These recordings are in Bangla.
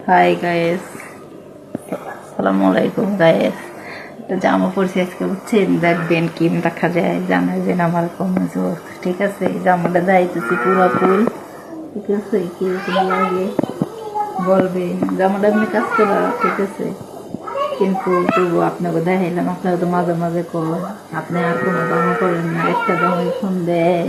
হাই গাইস, আসসালামু আলাইকুম গাইস। একটা জামা পরছি আজকে, বুঝছেন? দেখবেন কি দেখা যায়, জানাবেন আমার কমেন্টস বক্স, ঠিক আছে? জামাটা দাইতেছি পুরো ফুল, ঠিক আছে? কিরকম লাগে বলবেন। জামাটা এমনি কাজ করা, ঠিক আছে, কিন্তু তবু আপনাকে দেখাইলাম। আপনাকে তো মাঝে মাঝে করেন, আপনি আর কোনো জামা করেন না, একটা জামাই ফোন দেয়।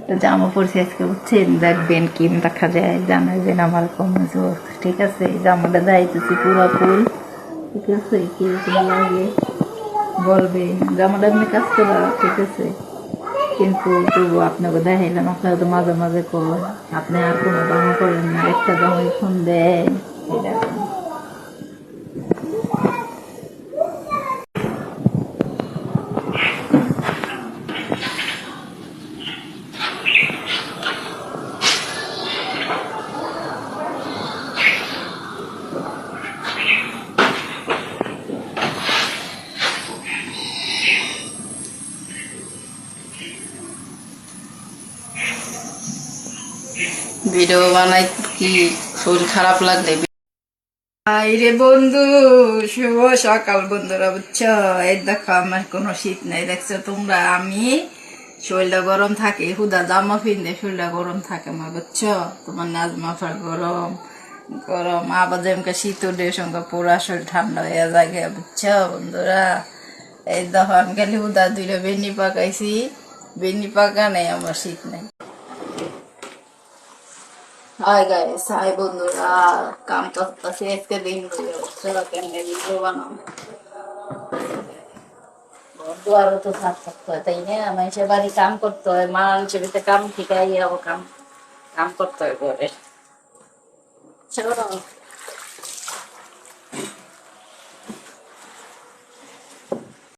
একটা জামা পরছি আজকে, বুঝছেন? দেখবেন কি দেখা যায়, জানাবেন আমার কমেন্টস বক্স, ঠিক আছে? জামাটা দাইতেছি পুরো ফুল, ঠিক আছে? কিরকম লাগে বলবেন। জামাটা এমনি কাজ করা, ঠিক আছে, কিন্তু তবু আপনাকে দেখাইলাম। আপনাকে তো মাঝে মাঝে করেন, আপনি আর কোনো জামা করেন না, একটা জামাই ফোন দেয় এরকম। ভিডিও বানাই কি শরীর খারাপ লাগলে। রে বন্ধু, শুভ সকাল বন্ধুরা, বুঝছো? এই দেখো, আমার কোনো শীত নাই, দেখছো তোমরা? আমি শরীরটা গরম থাকে, হুদা জামা ফিরলে শরীরটা গরম থাকে আমার, বুঝছো? তোমার নাজমাফা গরম গরম, আবার যেমন শীত উঠে সঙ্গে পুরা শরীর ঠান্ডা হয়ে যায়, বুঝছো বন্ধুরা? এই দেখো, আমি খালি হুদা দুইটা বেনি পাকাইছি, বেনি পাকা নেই, আমার শীত নেই। হাই গাইস, হাই বন্ধুরা, কাম করতেছি আজকে দিন ভিডিও বানাও। দুয়ারও তো সাফ করতে হয়, তাই না? মানুষের বাড়ি কাম করতে হয়, মানুষের ভিতরে কাম শিখাই কাম কাম করতে হয় ঘরে। চলো